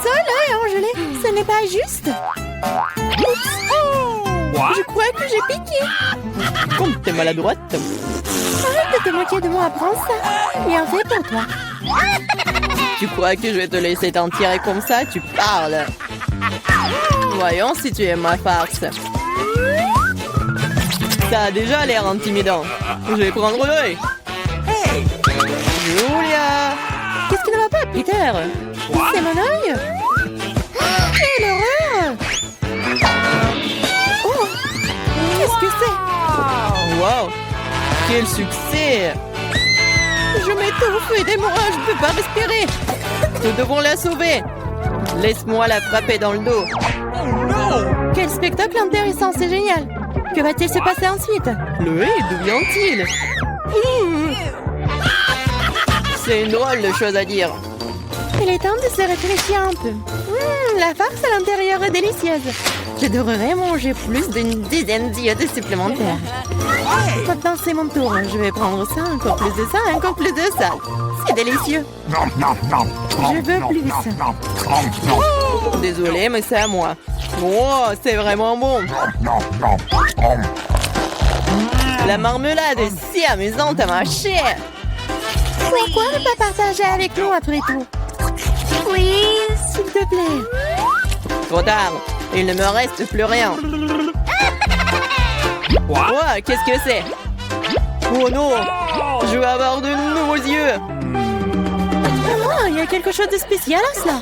ça, là, Angelé, ce n'est pas juste. Oups. Je crois que j'ai piqué. Comme t'es maladroite. Arrête de te moquer de moi, prends ça. Bien fait pour toi. Tu crois que je vais te laisser t'en tirer comme ça? Tu parles. Voyons si tu aimes ma farce. Ça a déjà l'air intimidant. Je vais prendre l'œil. Julia! Qu'est-ce qui ne va pas, Peter? C'est mon œil. Quelle horreur! Oh! Qu'est-ce que c'est? Wow! Quel succès! Je m'étouffe, aidez-moi, je ne peux pas respirer. Nous devons la sauver. Laisse-moi la frapper dans le dos. Quel spectacle intéressant, c'est génial. Que va-t-il se passer ensuite? Chloé, d'où vient-il? C'est une drôle de chose à dire. Il est temps de se réfléchir un peu. La farce à l'intérieur est délicieuse. Je devrais manger plus d'une dizaine d'iodes supplémentaires. Maintenant, c'est mon tour. Je vais prendre ça, encore plus de ça, encore plus de ça. C'est délicieux. Je veux plus. Désolée, mais c'est à moi. Oh, c'est vraiment bon. La marmelade est si amusante à mâcher. Pourquoi ne pas partager avec nous après tout? Oui, s'il te plaît. Trop tard. Il ne me reste plus rien. Oh, qu'est-ce que c'est? Oh non! Je vais avoir de nouveaux yeux. Il y a quelque chose de spécial à cela.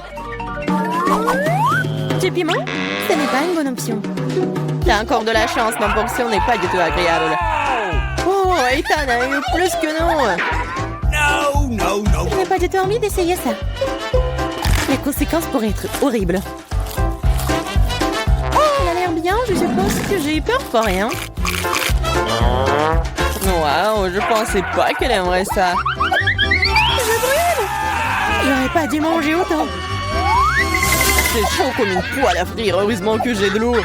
Du piment? Ce n'est pas une bonne option. T'as encore de la chance, ma portion n'est pas du tout agréable. Oh, Ethan a eu plus que non. Je n'ai pas du tout envie d'essayer ça. Les conséquences pourraient être horribles. Elle a l'air bien, je suppose que j'ai eu peur pour rien. Wow, je pensais pas qu'elle aimerait ça. Je brûle! J'aurais pas dû manger autant. C'est chaud comme une poêle à frire, heureusement que j'ai de l'eau.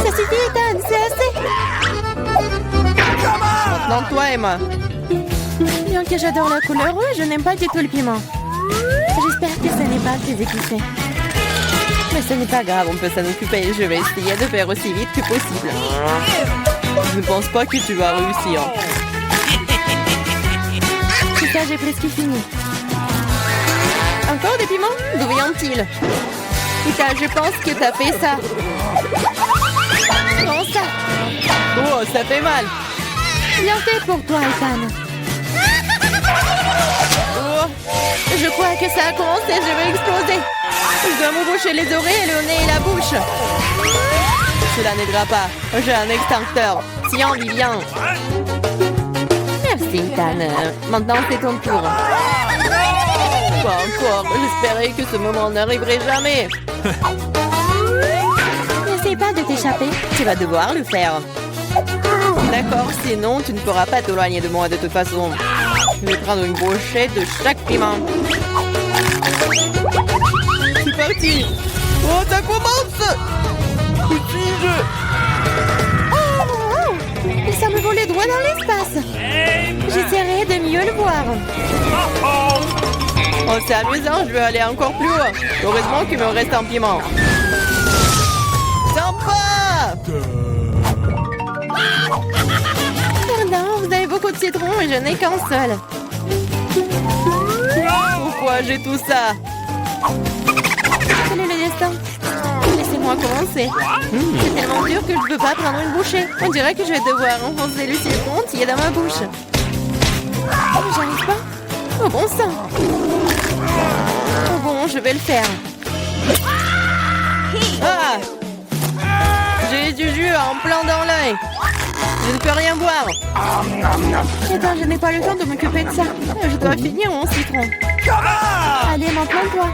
Ça suffit, Ethan, c'est assez. Maintenant, toi, Emma. Bien que j'adore la couleur rouge, je n'aime pas du tout le piment. J'espère que ce n'est pas très épicé. Mais ce n'est pas grave, on peut s'en occuper. Je vais essayer de faire aussi vite que possible. Je ne pense pas que tu vas réussir. C'est ça, j'ai presque fini. Encore des piments? D'où vient-il? Ethan, je pense que t'as fait ça. Prends ça. Oh, ça fait mal. Bien fait pour toi, Ethan. Oh, Je crois que ça a commencé, je vais exploser. je dois me boucher les oreilles, le nez et la bouche. Cela n'aidera pas. J'ai un extincteur. Tiens, Vivian. Merci, Ethan. Maintenant, c'est ton tour. Pas encore. J'espérais que ce moment n'arriverait jamais. N'essaie pas de t'échapper. Tu vas devoir le faire. D'accord, sinon tu ne pourras pas t'éloigner de moi de toute façon. Je vais prendre une brochette de chaque piment. C'est parti. Oh, ça commence. Ça me volait droit dans l'espace. J'essaierai de mieux le voir. Oh, c'est amusant, je vais aller encore plus haut. Heureusement qu'il me reste un piment. Sympa! Pardon, vous avez beaucoup de citron et je n'ai qu'un seul. Pourquoi j'ai tout ça? Quel est le destin? Laissez-moi commencer. C'est tellement dur que je ne peux pas prendre une bouchée. On dirait que je vais devoir enfoncer le citron entier dans ma bouche. J'arrive pas. Oh bon sang. Oh bon, je vais le faire. Ah! J'ai du jus en plein dans l'œil. Je ne peux rien boire. Attends, je n'ai pas le temps de m'occuper de ça. Je dois finir mon citron. Allez, maintenant toi.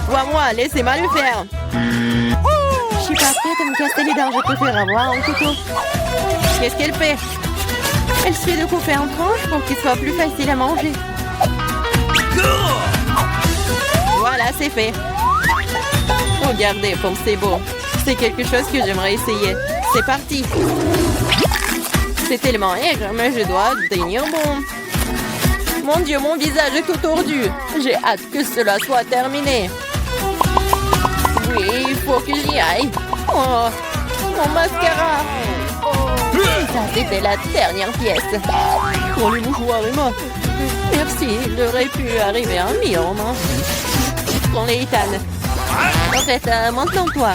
Toi, laissez-moi le faire. Je suis pas prête à me casser les dents. Je préfère avoir un couteau. Qu'est-ce qu'elle fait? Elle suffit de couper en tranches pour qu'il soit plus facile à manger. Voilà, c'est fait. Regardez comme c'est beau. C'est quelque chose que j'aimerais essayer. C'est parti. C'est tellement aigre, mais je dois tenir bon. Mon Dieu, mon visage est tout tordu. J'ai hâte que cela soit terminé. Oui, il faut que j'y aille. Oh, mon mascara. Ça, c'était la dernière pièce. Oh, les mouchoirs, Emma. Merci, il aurait pu arriver un mieux, non? Prends-les, Ethan. En fait, maintenant, toi.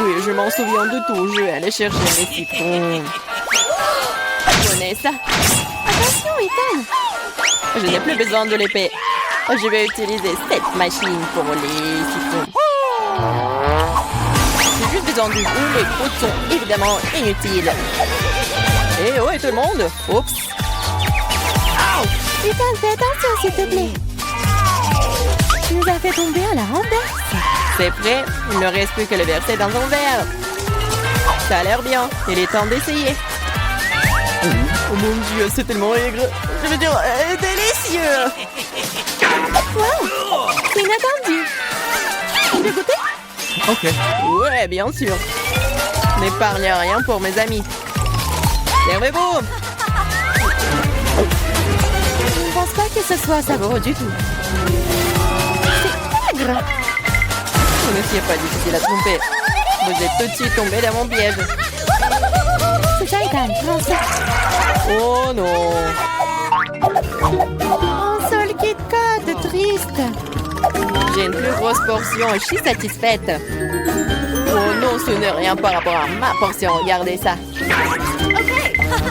Oui, je m'en souviens de tout. Je vais aller chercher mes citrons. Prenez ça. Attention, Ethan. Je n'ai plus besoin de l'épée. Je vais utiliser cette machine pour les citrons. J'ai juste besoin du goût. Les croûtes sont évidemment inutiles. Et ouais, tout le monde. Oups. Ethan, fais attention, s'il te plaît. Tu nous as fait tomber à la renverse. C'est prêt. Il ne reste plus que le verser dans un verre. Ça a l'air bien. Il est temps d'essayer. Oh mon Dieu, c'est tellement aigre. Je veux dire, délicieux. Wow, c'est inattendu. Tu veux goûter? Ok. Ouais, bien sûr. N'épargne rien pour mes amis. Servez-vous. Je ne pense pas que ce soit savoureux du tout. C'est aigre. Ce n'est pas difficile à tromper. Vous êtes tout de suite tombé dans mon piège. C'est ça, Ethan. Prends ça. Oh non. Un seul Kit Kat, triste. J'ai une plus grosse portion et je suis satisfaite. Oh non, ce n'est rien par rapport à ma portion. Regardez ça.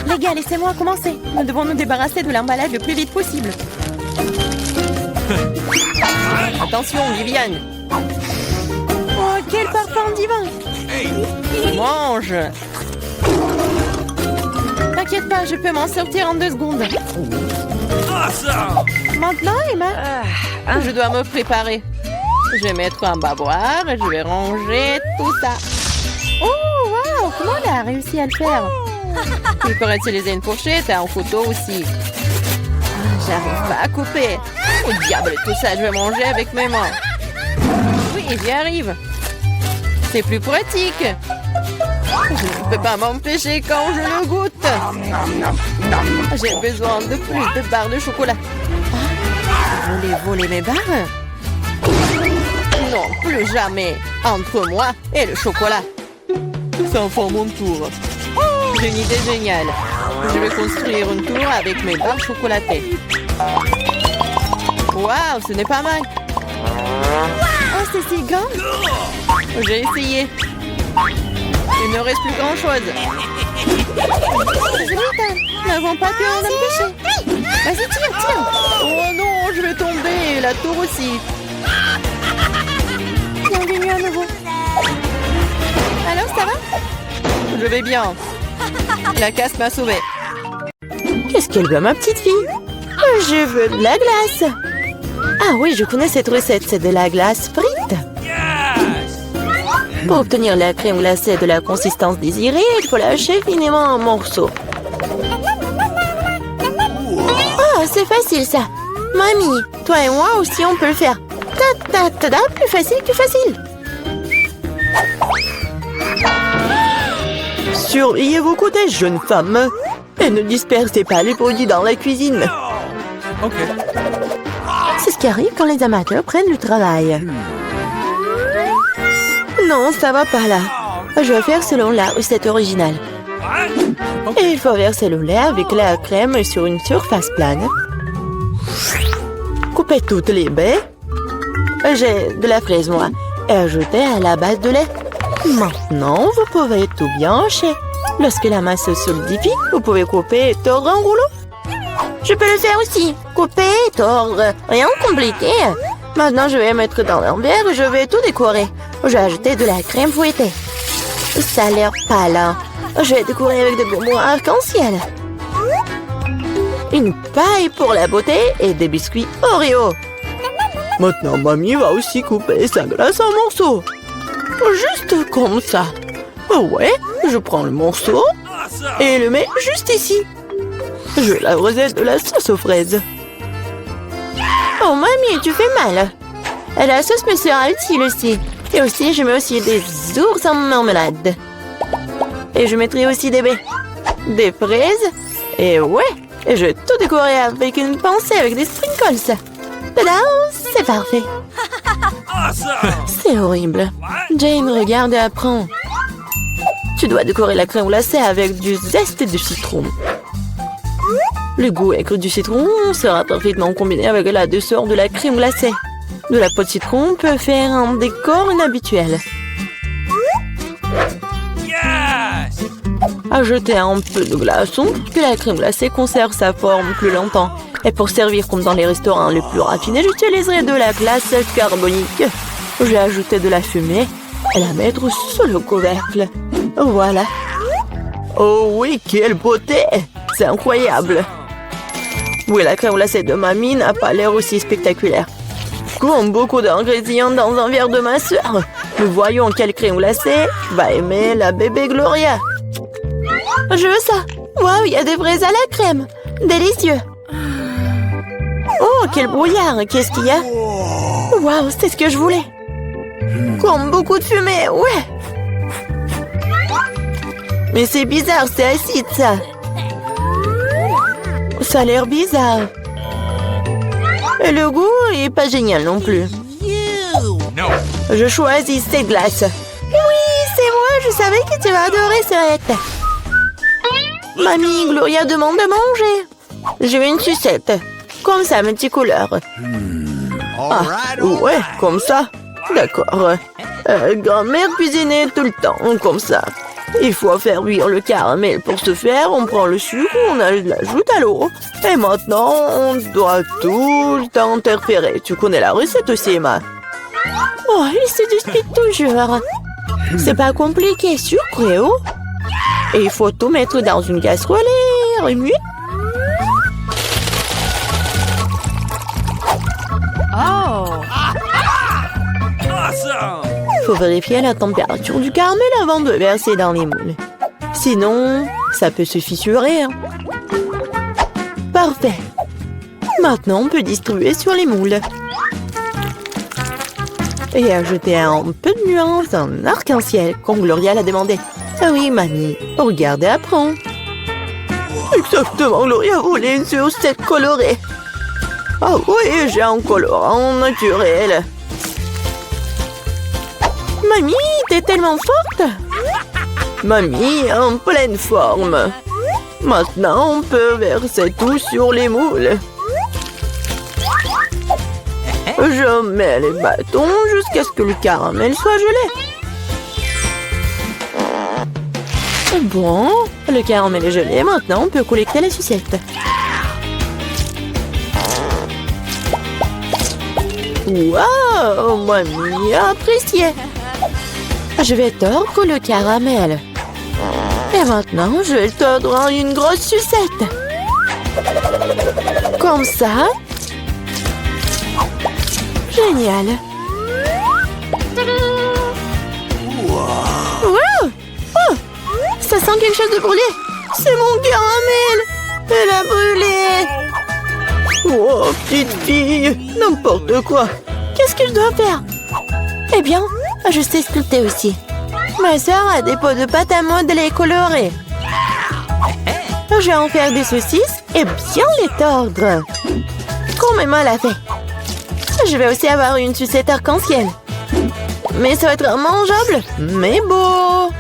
Les gars, laissez-moi commencer. Nous devons nous débarrasser de l'emballage le plus vite possible. Attention, Viviane. Oh, quel parfum divin. Mange. T'inquiète pas, je peux m'en sortir en 2 secondes. Maintenant, Emma. Je dois me préparer. Je vais mettre un bavoir et je vais ranger tout ça. Oh, wow, comment elle a réussi à le faire? Il pourrait utiliser une fourchette et un couteau aussi. J'arrive pas à couper. Oh diable, tout ça, je vais manger avec mes mains. Oui, j'y arrive. C'est plus pratique. Je ne peux pas m'empêcher quand je le goûte. J'ai besoin de plus de barres de chocolat. Vous voulez voler mes barres? Non, plus jamais. Entre moi et le chocolat. C'est enfin mon tour. J'ai une idée géniale. Je vais construire une tour avec mes barres chocolatées. Waouh, ce n'est pas mal. Oh, c'est si grand. J'ai essayé. Il ne reste plus grand-chose. Désolée, Ethan. Nous n'avons pas pu en empêcher. Vas-y, tire. Oh non, je vais tomber. La tour aussi. Bienvenue à nouveau. Alors, ça va? Je vais bien. La casse m'a sauvée. Qu'est-ce qu'elle veut, ma petite fille? Je veux de la glace. Ah oui, je connais cette recette. C'est de la glace frite. Pour obtenir la crème glacée de la consistance désirée, il faut lâcher finement en morceaux. Ah, c'est facile ça. Mamie, toi et moi aussi, on peut le faire. Ta-ta-ta-ta, plus facile, plus facile. Surveillez vos côtés, jeune femme. Et ne dispersez pas les produits dans la cuisine. Ok. C'est ce qui arrive quand les amateurs prennent du travail. Non, ça va pas là. Je vais faire selon la recette originale. Et il faut verser le lait avec la crème sur une surface plane. Coupez toutes les baies. J'ai de la fraise, moi. Et ajoutez à la base de lait. Maintenant, vous pouvez tout bien hacher. Lorsque la masse se solidifie, vous pouvez couper et tordre en rouleau. Je peux le faire aussi. Couper, tordre, rien de compliqué. Maintenant, je vais mettre dans un verre et je vais tout décorer. Je vais ajouter de la crème fouettée. Ça a l'air pâle, hein. Je vais décorer avec des bonbons arc-en-ciel. Une paille pour la beauté et des biscuits Oreo. Maintenant, mamie va aussi couper sa glace en morceaux. Juste comme ça. Ah ouais, je prends le morceau et le mets juste ici. Je vais l'arroser de la sauce aux fraises. Oh, mamie, tu fais mal. La sauce me sera utile aussi. Et aussi, je mets aussi des ours en marmelade. Et je mettrai aussi des baies. Des fraises. Et ouais, Et je vais tout décorer avec une pensée avec des sprinkles. Tada, c'est parfait. C'est horrible. Jane, regarde et apprends. Tu dois décorer la crème glacée avec du zeste de citron. Le goût acre du citron sera parfaitement combiné avec la douceur de la crème glacée. De la peau de citron peut faire un décor inhabituel. Ajoutez un peu de glaçon pour que la crème glacée conserve sa forme plus longtemps. Et pour servir comme dans les restaurants les plus raffinés, j'utiliserai de la glace carbonique. Je vais ajouter de la fumée et la mettre sur le couvercle. Voilà. Oh oui, quelle beauté! C'est incroyable. Oui, la crème glacée de mamie n'a pas l'air aussi spectaculaire. Comme beaucoup d'ingrédients dans un verre de ma sœur. Nous voyons quelle crème glacée va aimer la bébé Gloria. Je veux ça. Waouh, il y a des fraises à la crème. Délicieux. Oh, quel brouillard. Qu'est-ce qu'il y a? Waouh, c'est ce que je voulais. Comme beaucoup de fumée, ouais. Mais c'est bizarre, c'est acide, ça. Ça a l'air bizarre. Et le goût est pas génial non plus. Je choisis cette glace. Oui, c'est moi, je savais que tu vas adorer cette. Mamie, Gloria demande de manger. Je veux une sucette. Comme ça, multicouleur. Ah, ouais, comme ça. D'accord. Grand-mère cuisinait tout le temps, comme ça. Il faut faire cuire le caramel. Pour ce faire, on prend le sucre, on l'ajoute à l'eau. Et maintenant, on doit tout le temps interférer. Tu connais la recette aussi, Emma? Oh, il se dispute toujours. C'est pas compliqué, sucré, oh. Et il faut tout mettre dans une casserole et remuer. Il faut vérifier la température du caramel avant de verser dans les moules. Sinon, ça peut se fissurer. Parfait. Maintenant, on peut distribuer sur les moules. Et ajouter un peu de nuance en arc-en-ciel, comme Gloria l'a demandé. Ah oui, mamie, regarde et apprends. Exactement, Gloria voulait une sucette colorée. Ah oui, j'ai un colorant naturel. Mamie, t'es tellement forte. Mamie, en pleine forme. Maintenant, on peut verser tout sur les moules. Je mets les bâtons jusqu'à ce que le caramel soit gelé. Bon, le caramel est gelé. Maintenant, on peut collecter les sucettes. Waouh, mamie a apprécié. Je vais tordre le caramel. Et maintenant, je vais tordre en une grosse sucette. Comme ça. Génial. Wow. Oh, ça sent quelque chose de brûlé. C'est mon caramel. Elle a brûlé. Oh, petite fille, n'importe quoi. Qu'est-ce que je dois faire? Eh bien, je sais sculpter aussi. Ma sœur a des pots de pâte à modeler colorés. Je vais en faire des saucisses et bien les tordre. Comme Emma l'a fait. Je vais aussi avoir une sucette arc-en-ciel. Mais ça va être mangeable, mais beau.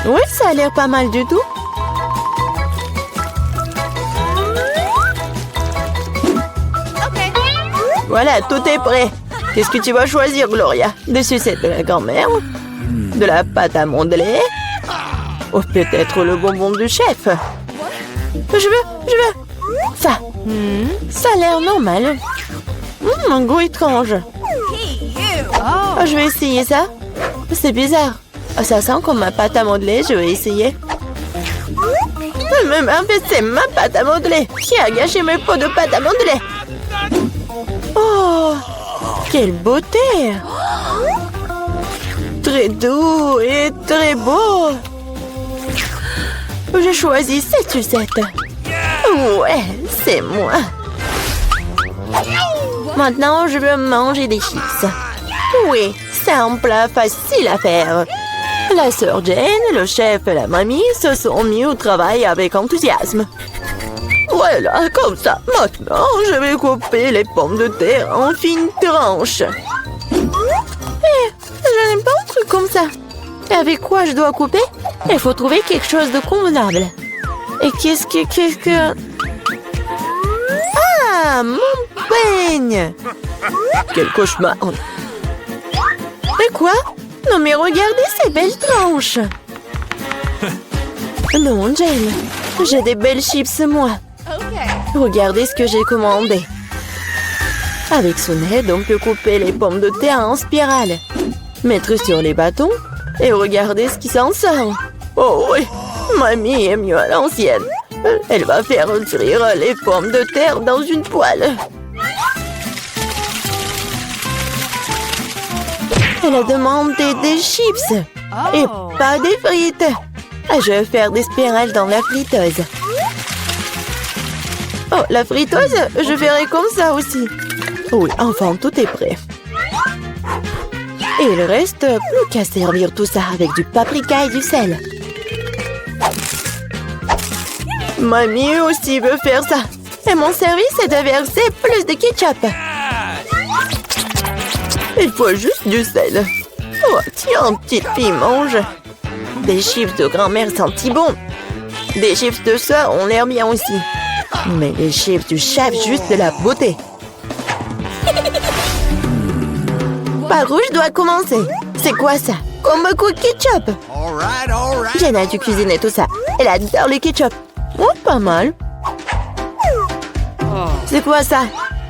Oui, ça a l'air pas mal du tout. Voilà, tout est prêt. Qu'est-ce que tu vas choisir, Gloria? Des sucettes de la grand-mère? De la pâte à modeler? Ou peut-être le bonbon du chef? Je veux. Ça. Ça a l'air normal. Un goût étrange. Je vais essayer ça. C'est bizarre. Ça sent comme ma pâte à modeler. Je vais essayer. Même c'est ma pâte à modeler. Qui a gâché mes pots de pâte à modeler? Oh, quelle beauté! Très doux et très beau. J'ai choisi cette sucette. Ouais, c'est moi. Maintenant, je veux manger des chips. Oui, c'est un plat facile à faire. La sœur Jane, le chef et la mamie se sont mis au travail avec enthousiasme. Voilà, comme ça. Maintenant, je vais couper les pommes de terre en fines tranches. Je n'aime pas un truc comme ça. Et avec quoi je dois couper? Il faut trouver quelque chose de convenable. Et qu'est-ce que... Ah, mon peigne! Quel cauchemar! Et quoi? Non mais regardez ces belles tranches! Non, Jane, j'ai des belles chips, moi. Regardez ce que j'ai commandé. Avec son aide, on peut couper les pommes de terre en spirale, mettre sur les bâtons et regardez ce qui s'en sort. Oh oui, mamie est mieux à l'ancienne. Elle va faire frire les pommes de terre dans une poêle. Elle a demandé des chips et pas des frites. Je vais faire des spirales dans la friteuse. Oh, la friteuse, je ferai comme ça aussi. Oui, enfin, tout est prêt. Et il reste plus qu'à servir tout ça avec du paprika et du sel. Mamie aussi veut faire ça. Et mon service est de verser plus de ketchup. Il faut juste du sel. Oh, tiens, petite fille, mange. Des chips de grand-mère sentent si bon. Des chips de soeur ont l'air bien aussi. Mais les chips du chef, juste de la beauté. Par où je dois commencer? C'est quoi ça? Comme beaucoup de ketchup. Jenna a dû cuisiner tout ça. Elle adore le ketchup. Oh, pas mal. C'est quoi ça?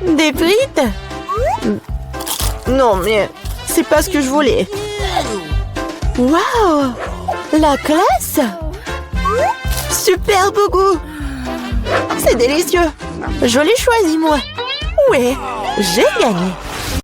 Des frites? Non, mais c'est pas ce que je voulais. Waouh! La classe! Superbe goût! C'est délicieux! Je l'ai choisi, moi! Ouais, j'ai gagné!